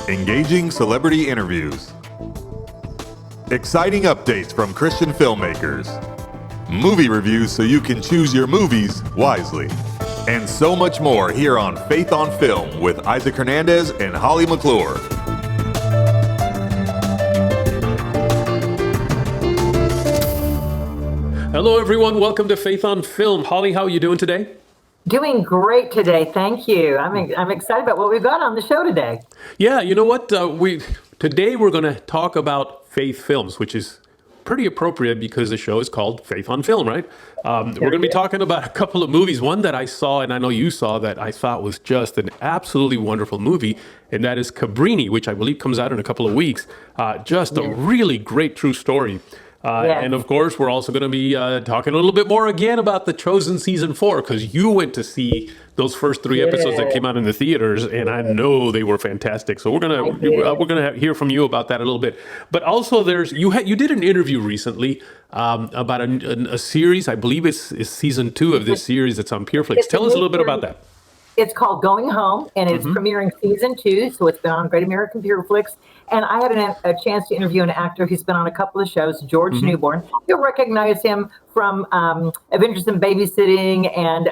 engaging celebrity interviews, exciting updates from Christian filmmakers, movie reviews so you can choose your movies wisely, and so much more here on Faith on Film with Isaac Hernandez and Holly McClure. Hello, everyone. Welcome to Faith on Film. Holly, how are you doing today? Doing great today. Thank you. I'm excited about what we've got on the show today. Yeah, you know what? Today we're going to talk about faith films, which is pretty appropriate because the show is called Faith on Film, right? We're going to be talking about a couple of movies. One that I saw, and I know you saw, that I thought was just an absolutely wonderful movie, and that is CABRINI, which I believe comes out in a couple of weeks. Just a really great true story. And of course, we're also going to be talking a little bit more again about The Chosen Season 4, because you went to see those first 3 episodes that came out in the theaters, and I know they were fantastic. So we're gonna hear from you about that a little bit. But also, you did an interview recently about a series. I believe it's season 2 of this series that's on PureFlix. Tell us a little bit about that. It's called Going Home, and it's premiering season 2, so it's been on Great American PureFlix. And I had a chance to interview an actor who's been on a couple of shows, George Newborn. You'll recognize him from Adventures in Babysitting and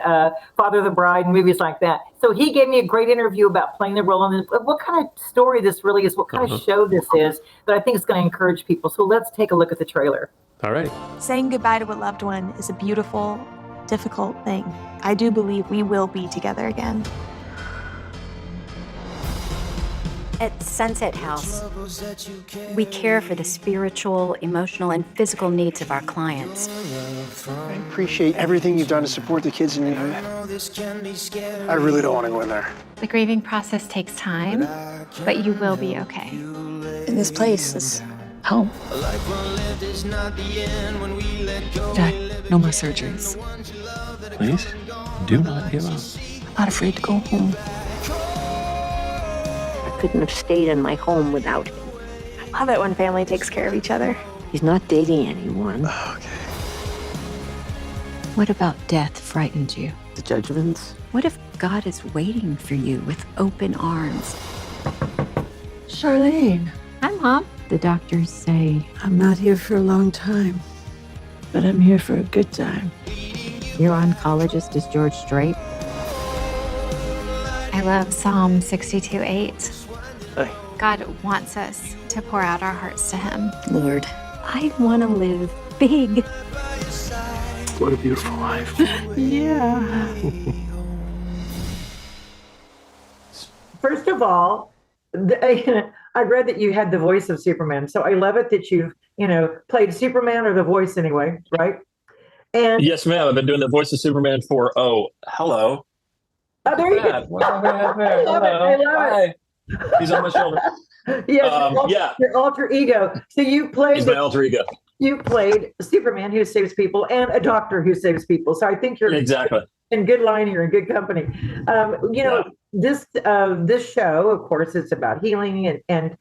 Father of the Bride and movies like that. So he gave me a great interview about playing the role and what kind of story this really is, what kind of show this is that I think is going to encourage people. So let's take a look at the trailer. All right. Saying goodbye to a loved one is a beautiful, difficult thing. I do believe we will be together again. At Sunset House, we care for the spiritual, emotional, and physical needs of our clients. I appreciate everything you've done to support the kids in your unit. I really don't want to go in there. The grieving process takes time, but you will be okay. And this place is home. Jack, no more surgeries. Please, do not give up. I'm not afraid to go home. I couldn't have stayed in my home without him. I love it when family takes care of each other. He's not dating anyone. Okay. What about death frightens you? The judgments. What if God is waiting for you with open arms? Charlene, Hi, Mom. The doctors say I'm not here for a long time, but I'm here for a good time. your oncologist is George Strait. I love Psalm 62:8. Hey. God wants us to pour out our hearts to him. Lord, I want to live big. What a beautiful life. yeah. First of all, I read that you had the voice of Superman, so I love it that you've, played Superman, or the voice anyway, right? And yes, ma'am. I've been doing the voice of Superman for, hello. Oh, there you go. I love it. I love it. He's on my shoulder. Yes, your alter ego. So you played. He's my alter ego. You played Superman who saves people and a doctor who saves people. So I think you're exactly in good line here, in good company. This show, of course, it's about healing and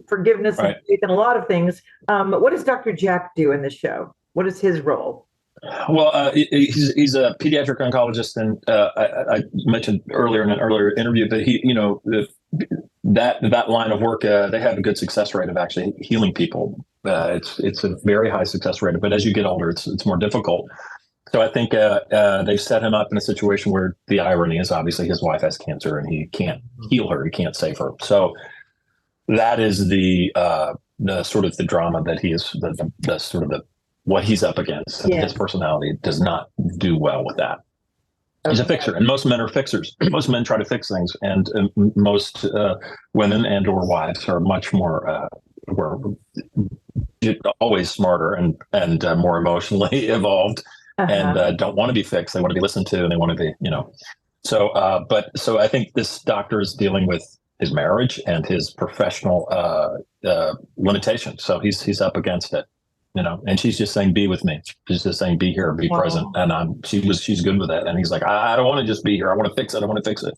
forgiveness and faith and a lot of things. What does Dr. Jack do in this show? What is his role? Well, he's a pediatric oncologist, and I mentioned earlier in an earlier interview that that line of work, they have a good success rate of actually healing people. It's a very high success rate, but as you get older, it's more difficult. So I think they've set him up in a situation where the irony is obviously his wife has cancer and he can't heal her, he can't save her. So that is the sort of the drama that he is, the sort of what he's up against. And his personality does not do well with that. He's a fixer, and most men are fixers. Most men try to fix things, and most women and or wives are much more were always smarter and more emotionally evolved, and don't want to be fixed. They want to be listened to, and they want to be, So I think this doctor is dealing with his marriage and his professional limitations. So he's up against it. And she's just saying, be with me. She's just saying, be here, be present. And she's good with it. And he's like, I don't want to just be here. I want to fix it. I want to fix it.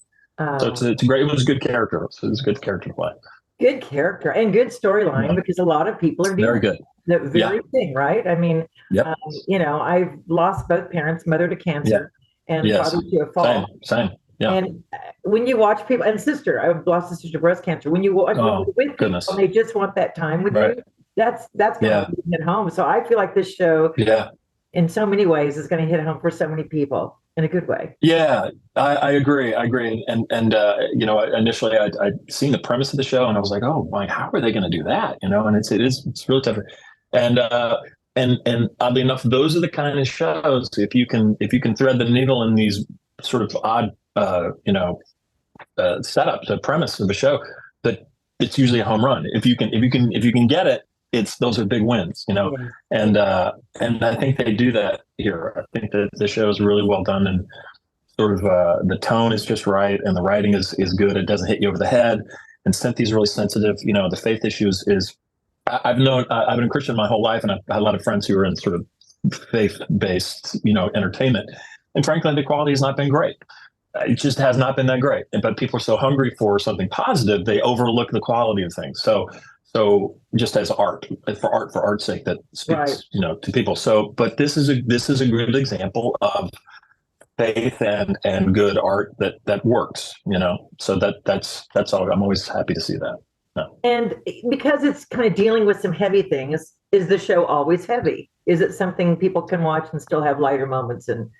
So it's great. It was a good character. So it's a good character to play. Good character and good storyline, because a lot of people are doing very good. The very thing, right? I mean, I've lost both parents, mother to cancer and father to a fall. Same. Yeah. And when you watch people, and sister, I've lost a sister to breast cancer. When you watch with goodness. people, and they just want that time with Right. you. That's going to hit home. So I feel like this show, in so many ways, is going to hit home for so many people in a good way. Yeah, I agree. And you know, initially I'd seen the premise of the show and I was like, oh my, how are they going to do that? You know, and it's really tough. And oddly enough, those are the kind of shows, if you can thread the needle in these sort of odd, setup, the premise of the show, that it's usually a home run. If you can get it, those are big wins, you know. And I think they do that here. I think that the show is really well done, and sort of the tone is just right, and the writing is good. It doesn't hit you over the head. And Cynthia's really sensitive. You know, the faith issues is. I've been a Christian my whole life, and I've had a lot of friends who are in sort of faith-based, you know, entertainment. And frankly, the quality has not been great. It just has not been that great. But people are so hungry for something positive, they overlook the quality of things. So just as art, for art's sake, that speaks, you know, to people. So, but this is a good example of faith and good art that works, you know. So that's all. I'm always happy to see that. No. And because it's kind of dealing with some heavy things, is the show always heavy? Is it something people can watch and still have lighter moments? And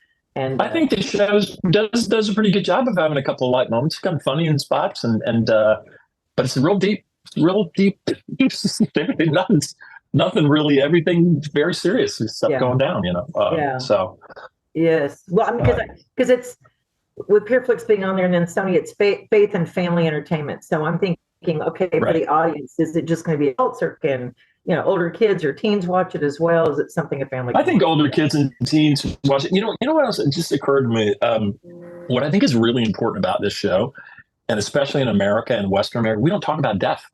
I think the show does a pretty good job of having a couple of light moments, kind of funny in spots, but it's real deep. nothing really. Everything very serious stuff going down, you know. So yes, well, I mean, because it's with PureFlix being on there, and then Sony, it's faith and family entertainment. So I'm thinking, okay, for the audience, is it just going to be adults, or can older kids or teens watch it as well? Is it something a family? I think older kids and teens watch it. You know what else? It just occurred to me. What I think is really important about this show, and especially in America and Western America, we don't talk about death.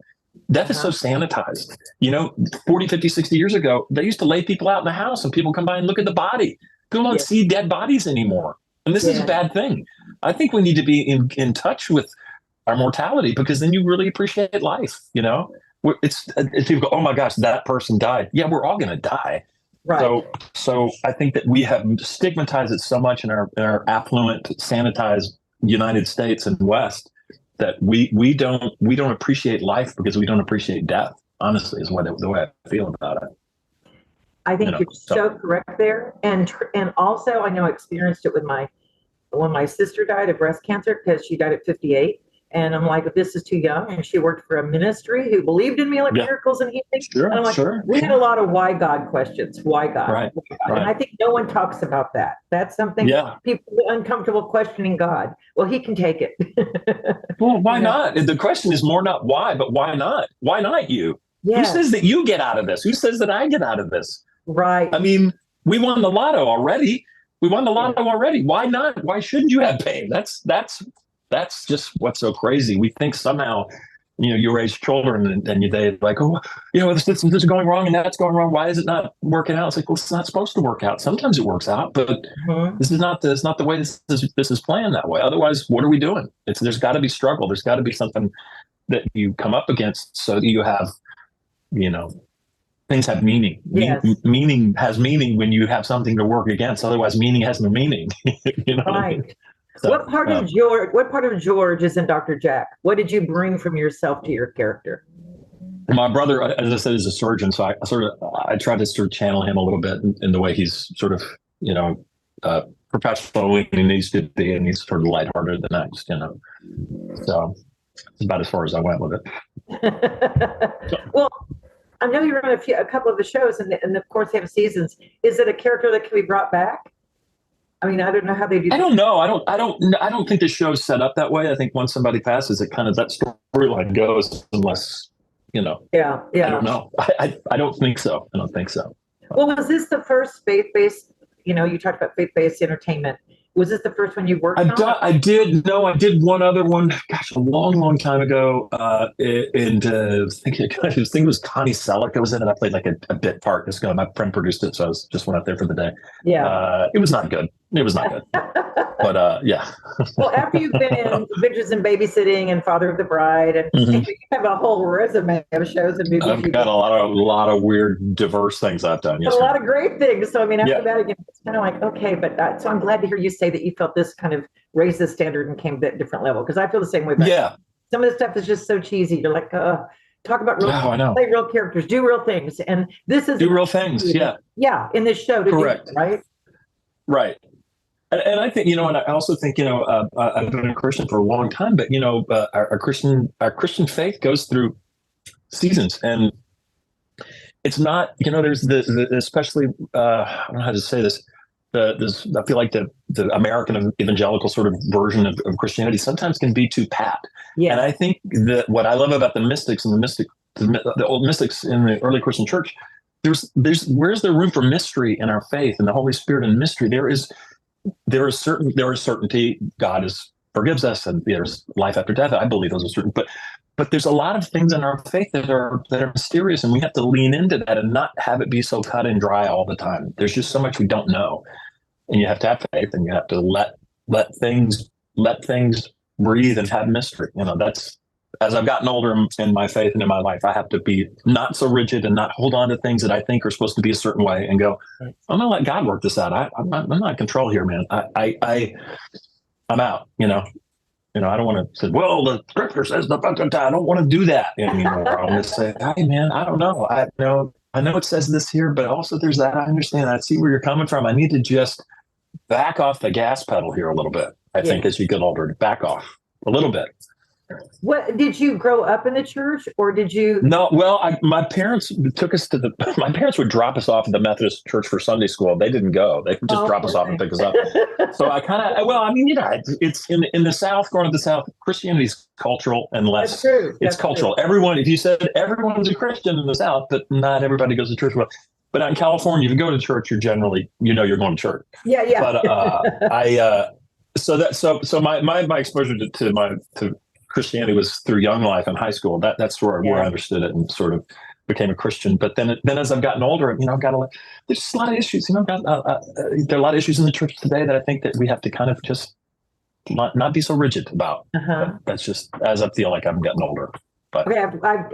Death is so sanitized. You know, 40, 50, 60 years ago, they used to lay people out in the house and people come by and look at the body. People don't see dead bodies anymore. And this is a bad thing. I think we need to be in touch with our mortality, because then you really appreciate life, you know? It's people go, oh my gosh, that person died. Yeah, we're all going to die. Right. So I think that we have stigmatized it so much in our affluent, sanitized United States and West, that we don't appreciate life because we don't appreciate death. Honestly, is the way I feel about it. I think you're so correct there, and also I know I experienced it with when my sister died of breast cancer, because she died at 58, and I'm like, this is too young, and she worked for a ministry who believed in miracles and healing. Sure, and I'm like, we had a lot of why God questions. Why God? Right. And I think no one talks about that. That's something people are uncomfortable questioning God. Well, he can take it. Well, why not? The question is more not why, but why not? Why not you? Who says that you get out of this? Who says that I get out of this? Right. I mean, we won the lotto already. Why not? Why shouldn't you have pain? That's just what's so crazy. We think somehow, you raise children and they like, oh, this is going wrong and that's going wrong. Why is it not working out? It's like, well, it's not supposed to work out. Sometimes it works out, but this is not the way this is planned that way. Otherwise, what are we doing? There's got to be struggle. There's got to be something that you come up against so that you have, things have meaning. Yes. Meaning has meaning when you have something to work against. Otherwise, meaning has no meaning. Right. So, what part of George is in Dr. Jack? What did you bring from yourself to your character? My brother, as I said, is a surgeon, so I try to sort of channel him a little bit in the way he's sort of, professional when he needs to be, and he's sort of lighthearted the next, So it's about as far as I went with it. Well, I know you're on a couple of the shows, and of course they have seasons. Is it a character that can be brought back? I mean, I don't know how they do that. I don't know. I don't think the show's set up that way. I think once somebody passes, it kind of that storyline goes, unless, Yeah. I don't know. I don't think so. Well, was this the first faith-based, you talked about faith-based entertainment. Was this the first one you worked on? I did one other one, gosh, a long, long time ago. I think it was Connie Selleck that was in it. I played like a bit part. My friend produced it, so I just went out there for the day. Yeah. It was not good. Yeah. Well, after you've been in Bitches and Babysitting and Father of the Bride, and you have a whole resume of shows and movies. I've got a lot of weird, diverse things I've done. Yes, a lot of great things. So, I mean, after Yeah. that, again, it's kind of like, okay, but so I'm glad to hear you say that you felt this kind of raised the standard and came to a different level, because I feel the same way. Yeah. Some of the stuff is just so cheesy. You're like, talk about real, I know. play real characters, do real things. And this is Do real things. Yeah. Yeah, in this show. Correct. Right? Right. And I think, and I also think, I've been a Christian for a long time, but, our Christian faith goes through seasons, and it's not, there's the especially, I don't know how to say this, I feel like the American evangelical sort of version of Christianity sometimes can be too pat. Yeah. And I think that what I love about the mystics and the old mystics in the early Christian church, where's there room for mystery in our faith and the Holy Spirit and mystery? There is certainty. God forgives us, and there's life after death. I believe those are certain, but there's a lot of things in our faith that are mysterious, and we have to lean into that and not have it be so cut and dry all the time. There's just so much we don't know, and you have to have faith, and you have to let things breathe and have mystery. That's, as I've gotten older in my faith and in my life, I have to be not so rigid and not hold on to things that I think are supposed to be a certain way, and go, I'm going to let God work this out. I'm not in control here, man. I'm out. I don't want to say, well, the scripture says I don't want to do that anymore. I'm going to say, hey, man, I don't know. I know it says this here, but also there's that. I understand. I see where you're coming from. I need to just back off the gas pedal here a little bit. I think as you get older, to back off a little bit. What, did you grow up in the church, or did you? No, well, my parents took us to my parents would drop us off at the Methodist church for Sunday school. They didn't go. They would just drop us off and pick us up. So I kind of, it's in the South, growing up in the South, Christianity is cultural and less. That's true. It's cultural. Everyone, if you said everyone's a Christian in the South, but not everybody goes to church. Well, but in California, if you go to church, you're generally, you're going to church. Yeah. But so my exposure to Christianity was through Young Life in high school. That's where I understood it and sort of became a Christian. But then as I've gotten older, I've got there's just a lot of issues. There are a lot of issues in the church today that I think that we have to kind of just not be so rigid about. That's just as I feel like I'm getting older. But okay,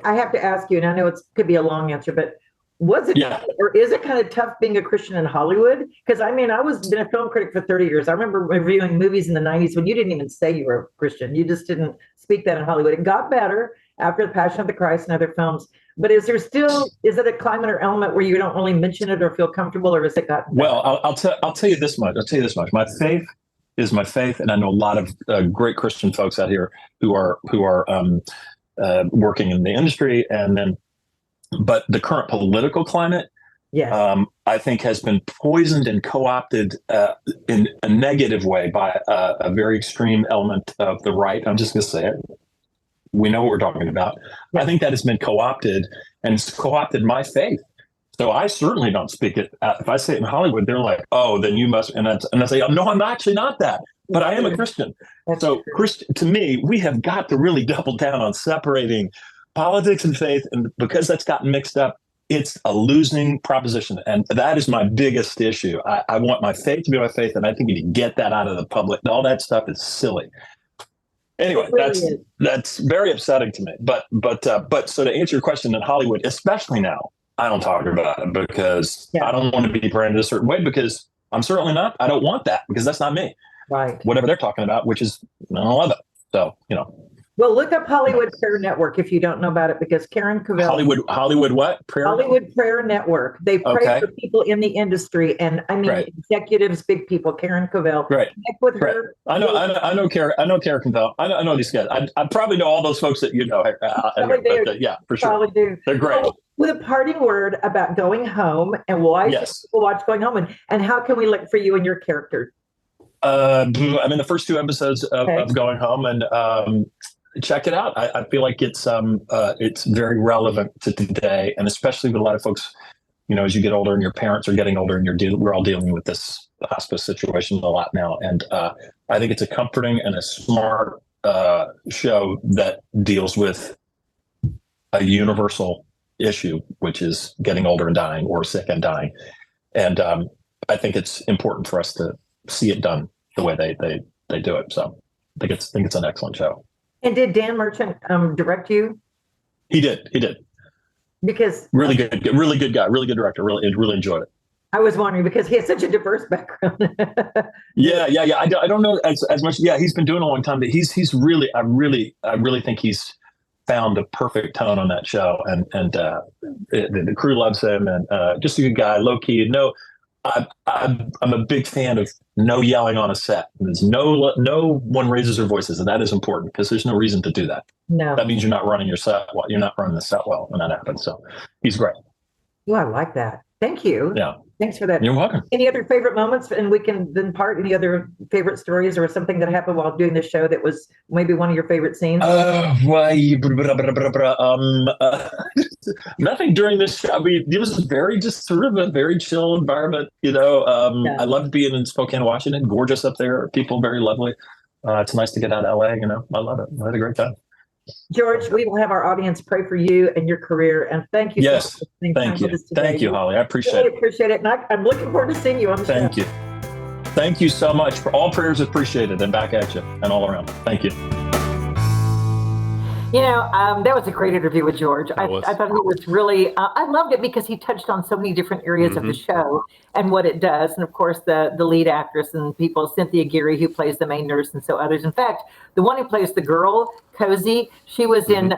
I have to ask you, and I know it could be a long answer, but was it or is it kind of tough being a Christian in Hollywood? Because I was been a film critic for 30 years. I remember reviewing movies in the 90s when you didn't even say you were a Christian. You just didn't speak that in Hollywood. It got better after The Passion of the Christ and other films. But is it a climate or element where you don't really mention it or feel comfortable, or has it gotten better? Well, I'll tell you this much. My faith is my faith, and I know a lot of great Christian folks out here who are working in the industry, but the current political climate, I think, has been poisoned and co-opted in a negative way by a very extreme element of the right. I'm just going to say it. We know what we're talking about. I think that has been co-opted, and it's co-opted my faith. So I certainly don't speak it. If I say it in Hollywood, they're like, "Oh, then you must." And I say, "No, I'm actually not that, but I am a Christian." So, to me, we have got to really double down on separating politics and faith, and because that's gotten mixed up, it's a losing proposition, and that is my biggest issue. I want my faith to be my faith, and I think if you get that out of the public, all that stuff is silly. Anyway, that's very upsetting to me. But so to answer your question, in Hollywood, especially now, I don't talk about it because I don't want to be branded a certain way, because I'm certainly not. I don't want that, because that's not me. Right. Whatever they're talking about, which is, I don't love it. So, Well, look up Hollywood Prayer Network if you don't know about it, because Karen Cavell. Hollywood what? Hollywood Prayer Network. They pray for people in the industry, and executives, big people. Karen Cavell. Right. Connect with her. I know Karen. I know Karen Cavell. I know these guys. I probably know all those folks that you know. Yeah, for sure. Probably do. They're great. So, with a parting word about going home, and why should people watch Going Home, and how can we look for you and your character? I'm in the first 2 episodes of Going Home, and check it out. I feel like it's very relevant to today, and especially with a lot of folks, as you get older and your parents are getting older, and we're all dealing with this hospice situation a lot now. And I think it's a comforting and a smart show that deals with a universal issue, which is getting older and dying, or sick and dying. And I think it's important for us to see it done the way they do it. So I think it's an excellent show. And did Dan Merchant direct you? He did. Because really good guy, really good director. Really enjoyed it. I was wondering because he has such a diverse background. Yeah. I don't know as much. Yeah, he's been doing it a long time, but he's really, I really think he's found a perfect tone on that show, and the crew loves him, and just a good guy, low key. No, I'm a big fan of no yelling on a set. There's no one raises their voices, and that is important because there's no reason to do that. No, that means you're not running your set well. You're not running the set well when that happens. So he's great. Oh, I like that. Thank you. Yeah. Thanks for that. You're welcome. Any other favorite moments? And we can then part any other favorite stories or something that happened while doing this show that was maybe one of your favorite scenes? Nothing during this show. I mean, it was just sort of a very chill environment. I loved being in Spokane, Washington. Gorgeous up there. People very lovely. It's nice to get out of LA. I love it. I had a great time. George, we will have our audience pray for you and your career. And thank you. Yes. So much for Thank you. Thank you, Holly. I appreciate it. Appreciate it. And I'm looking forward to seeing you on the show. Thank you. Thank you so much. For all prayers appreciated, and back at you and all around. Thank you. That was a great interview with George. I thought he was really, I loved it because he touched on so many different areas of the show and what it does. And of course, the lead actress and people, Cynthia Geary, who plays the main nurse, and so others. In fact, the one who plays the girl, Cozy, she was in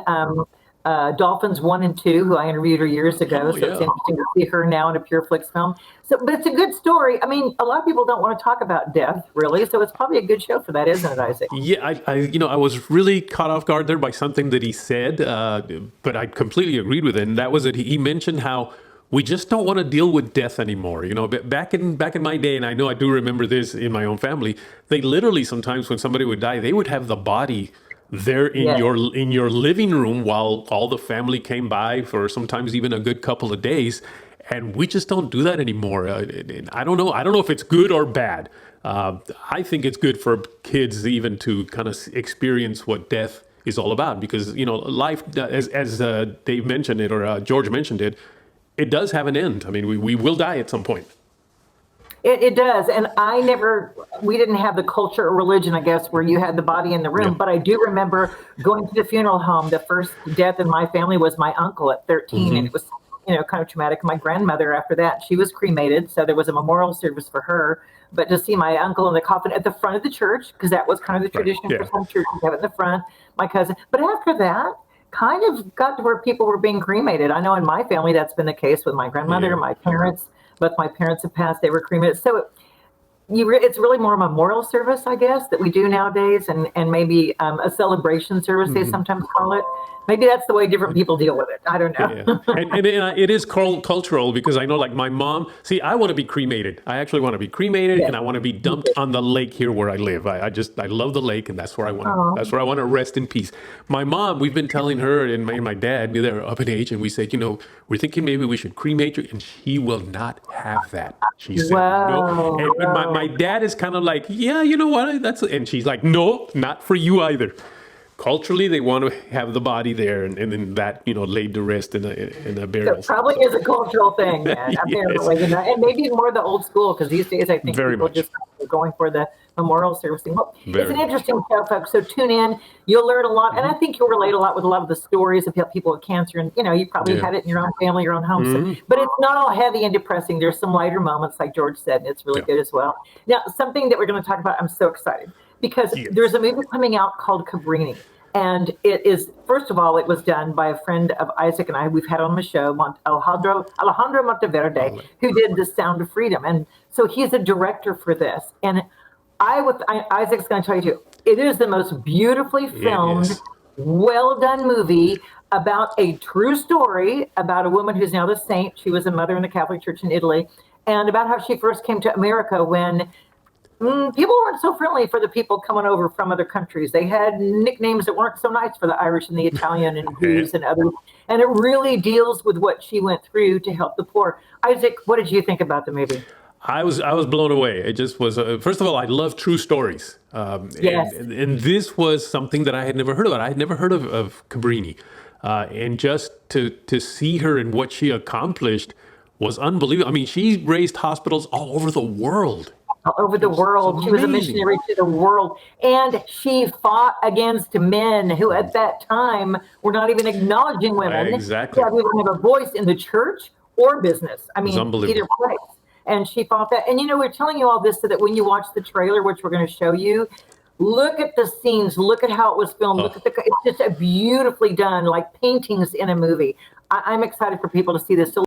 Dolphins 1 and 2, who I interviewed her years ago. It's interesting to see her now in a Pure Flix film. But it's a good story. I mean, a lot of people don't want to talk about death, really. So it's probably a good show for that, isn't it, Isaac? Yeah, I was really caught off guard there by something that he said, but I completely agreed with it. And that was that he mentioned how we just don't want to deal with death anymore. Back in my day, and I know I do remember this in my own family, they literally sometimes when somebody would die, they would have the body there in your living room while all the family came by for sometimes even a good couple of days. And we just don't do that anymore. I don't know if it's good or bad. I think it's good for kids even to kind of experience what death is all about, because life, as Dave mentioned it, or George mentioned it, it does have an end. I mean, we will die at some point. It does. And we didn't have the culture or religion, I guess, where you had the body in the room. Yeah. But I do remember going to the funeral home. The first death in my family was my uncle at 13. And it was, kind of traumatic. My grandmother, after that, she was cremated. So there was a memorial service for her. But to see my uncle in the coffin at the front of the church, because that was kind of the tradition for some churches, have it in the front, my cousin. But after that, kind of got to where people were being cremated. I know in my family, that's been the case with my grandmother, my parents. Both my parents have passed, they were cremated. So it's really more a memorial service, I guess, that we do nowadays, and maybe a celebration service, they sometimes call it. Maybe that's the way different people deal with it. I don't know. Yeah. And it is cultural, because I know, like my mom, I want to be cremated. I actually want to be cremated, and I want to be dumped on the lake here where I live. I love the lake, and that's where I want. That's where I want to rest in peace. My mom, we've been telling her and my dad, they're up in age, and we said, we're thinking maybe we should cremate you, and she will not have that. She said no. And my dad is kind of like, yeah, you know what? And she's like, no, not for you either. Culturally, they want to have the body there, and then that, laid to rest in a burial. It probably is a cultural thing, apparently, and maybe more the old school, because these days I think people just are going for the memorial service thing. Well, it's an interesting show, folks. So tune in; you'll learn a lot, and I think you'll relate a lot with a lot of the stories of people with cancer, and you probably had it in your own family, your own home. So, but it's not all heavy and depressing. There's some lighter moments, like George said, and it's really good as well. Now, something that we're going to talk about, I'm so excited, because there's a movie coming out called CABRINI. And it is, first of all, it was done by a friend of Isaac and I. We've had on the show, Alejandro Monteverde, who did The Sound of Freedom. And so he's a director for this. And Isaac's going to tell you too, it is the most beautifully filmed, well done movie about a true story about a woman who's now the saint. She was a mother in the Catholic Church in Italy, and about how she first came to America when people weren't so friendly for the people coming over from other countries. They had nicknames that weren't so nice for the Irish and the Italian and Jews and others. And it really deals with what she went through to help the poor. Isaac, what did you think about the movie? I was blown away. It just was, first of all, I love true stories. And this was something that I had never heard about. I had never heard of CABRINI. And just to see her and what she accomplished was unbelievable. I mean, she raised hospitals all over the world. all over the world. She was a missionary to the world. And she fought against men who at that time were not even acknowledging women. Exactly. Yeah, we didn't have a voice in the church or business. I mean, either place. And she fought that. And, we're telling you all this so that when you watch the trailer, which we're going to show you, look at the scenes, look at how it was filmed, look at it's just a beautifully done, like paintings in a movie. I'm excited for people to see this. So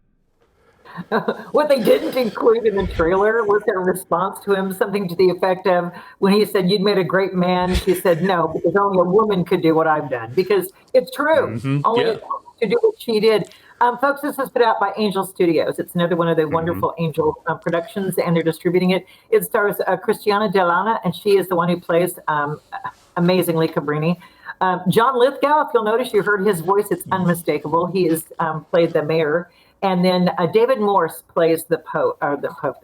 what they didn't include in the trailer was their response to him, something to the effect of, when he said, "You'd made a great man," she said, "No, because only a woman could do what I've done." Because it's true. Only a woman could do what she did. Folks, this is put out by Angel Studios. It's another one of the wonderful Angel productions, and they're distributing it. It stars Christiana Delana, and she is the one who plays amazingly Cabrini. John Lithgow, if you'll notice, you heard his voice. It's unmistakable. He has played the mayor. And then David Morse plays the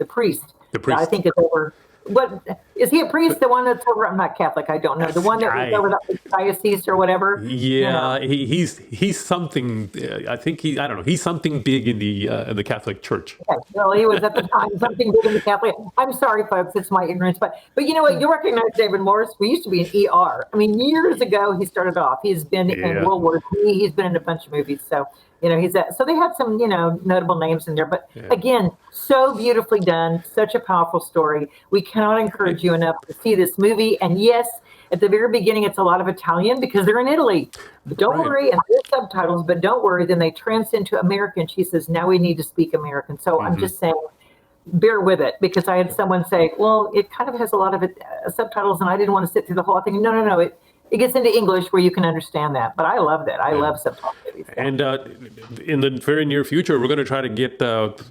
priest. The priest. I think it's over. What is he a priest? The one that's over? I'm not Catholic. I don't know. The one that was over the diocese or whatever. Yeah, he's something. I think I don't know. He's something big in the Catholic Church. Okay. Well, he was at the time something big in the Catholic. I'm sorry, folks. It's my ignorance, but you know what? You recognize David Morris. We used to be in ER. I mean, years ago he started off. He's been in World War III. He's been in a bunch of movies. So. So they had some, notable names in there. But again, so beautifully done, such a powerful story. We cannot encourage you enough to see this movie. And yes, at the very beginning, it's a lot of Italian because they're in Italy. But don't worry, and there's subtitles, but don't worry. Then they transcend to American. She says, now we need to speak American. So I'm just saying, bear with it, because I had someone say, well, it kind of has a lot of subtitles, and I didn't want to sit through the whole thing. No. It gets into English where you can understand that. But I love that. I love subtitle movies. And in the very near future, we're going to try to get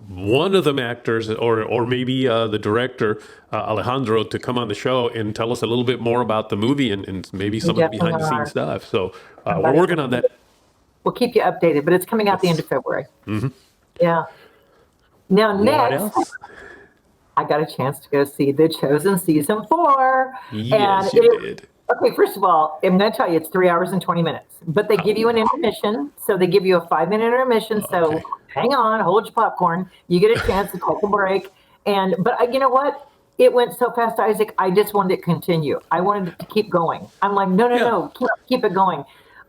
one of them actors or maybe the director, Alejandro, to come on the show and tell us a little bit more about the movie and maybe some of the behind-the-scenes stuff. So we're working on that. We'll keep you updated, but it's coming out the end of February. Yeah. Now, next, I got a chance to go see The Chosen Season 4. Yes, you did. Okay, first of all, I'm going to tell you, it's 3 hours and 20 minutes. But they give you an intermission. So they give you a 5-minute intermission. So hang on, hold your popcorn. You get a chance to take a break. But you know what? It went so fast, Isaac, I just wanted it to continue. I wanted it to keep going. I'm like, no, keep it going.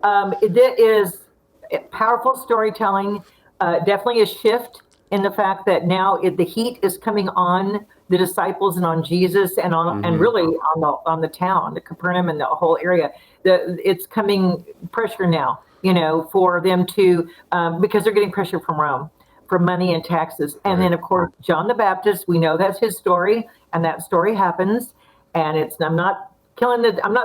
It is powerful storytelling, definitely a shift in the fact that now the heat is coming on the disciples and on Jesus and on and really on the town, the Capernaum and the whole area. It's coming pressure now, for them to because they're getting pressure from Rome for money and taxes. And then of course John the Baptist, we know that's his story, and that story happens. And I'm not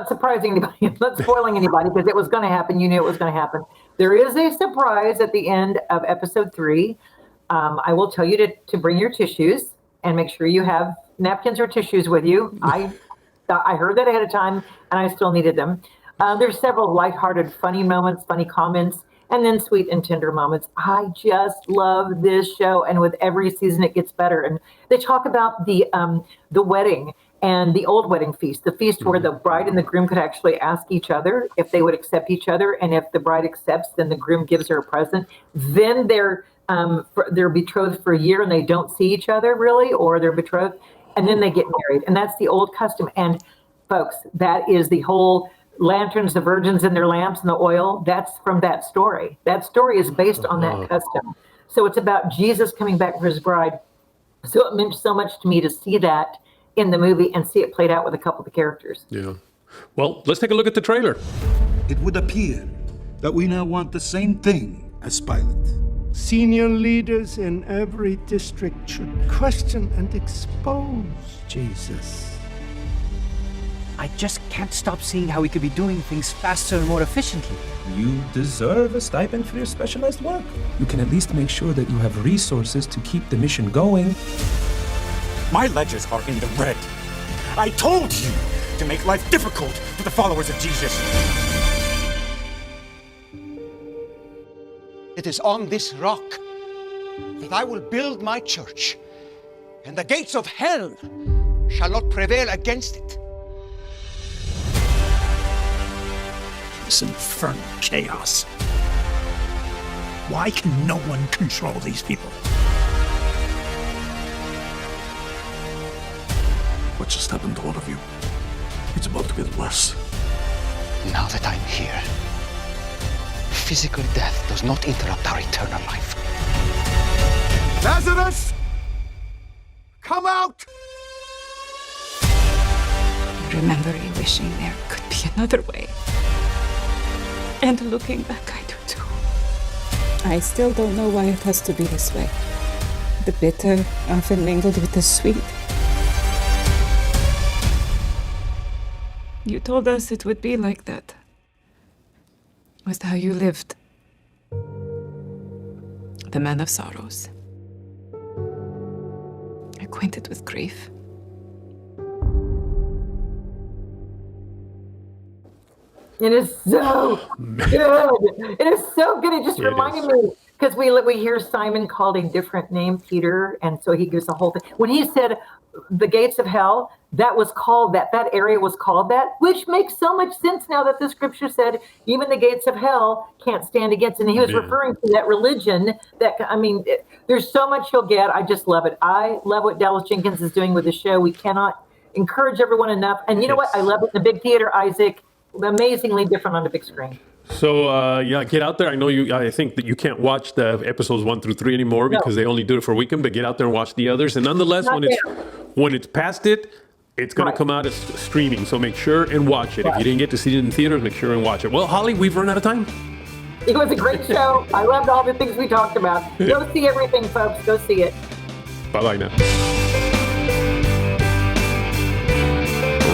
surprising anybody, I'm not spoiling anybody, because it was going to happen. You knew it was going to happen. There is a surprise at the end of episode 3. I will tell you to bring your tissues and make sure you have napkins or tissues with you. I heard that ahead of time, and I still needed them. There's several lighthearted, funny moments, funny comments, and then sweet and tender moments. I just love this show, and with every season it gets better. And they talk about the wedding and the old wedding feast, the feast where the bride and the groom could actually ask each other if they would accept each other, and if the bride accepts, then the groom gives her a present. Then they're betrothed for a year and they don't see each other really, or they're betrothed, and then they get married. And that's the old custom. And folks, that is the whole lanterns, the virgins and their lamps and the oil. That's from that story. That story is based on that custom. So it's about Jesus coming back for his bride. So it meant so much to me to see that in the movie and see it played out with a couple of the characters. Yeah. Well, let's take a look at the trailer. It would appear that we now want the same thing as Pilate. Senior leaders in every district should question and expose Jesus. I just can't stop seeing how we could be doing things faster and more efficiently. You deserve a stipend for your specialized work. You can at least make sure that you have resources to keep the mission going. My ledgers are in the red. I told you to make life difficult for the followers of Jesus. It is on this rock that I will build my church, and the gates of hell shall not prevail against it. This infernal chaos. Why can no one control these people? what just happened to one of you. It's about to get worse. Now that I'm here, physical death does not interrupt our eternal life. Lazarus! Come out! Remembering wishing there could be another way. And looking back, I do too. I still don't know why it has to be this way. The bitter often mingled with the sweet. You told us it would be like that. Was how you lived. The man of sorrows. Acquainted with grief. It is so good. It is so good. It just reminded me, because we hear Simon called a different name, Peter, and so he gives the whole thing. When he said the gates of hell, that was called that area was called that, which makes so much sense now that the scripture said even the gates of hell can't stand against. And he was referring to that religion there's so much you'll get. I just love it. I love what Dallas Jenkins is doing with the show. We cannot encourage everyone enough. And you know what? I love it in the big theater, Isaac. Amazingly different on the big screen. So get out there. I think that you can't watch the episodes 1 through 3 anymore because they only do it for a weekend. But get out there and watch the others. And nonetheless, when it's past it, it's going to come out as streaming. So make sure and watch it. If you didn't get to see it in theaters, make sure and watch it. Well, Holly, we've run out of time. It was a great show. I loved all the things we talked about. Go see everything, folks. Go see it. Bye-bye now.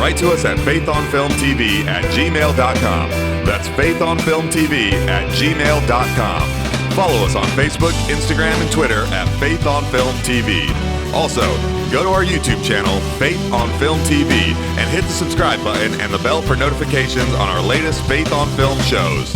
Write to us at faithonfilmtv@gmail.com. That's faithonfilmtv@gmail.com. Follow us on Facebook, Instagram, and Twitter at Faith on Film TV. Also, go to our YouTube channel, Faith on Film TV, and hit the subscribe button and the bell for notifications on our latest Faith on Film shows.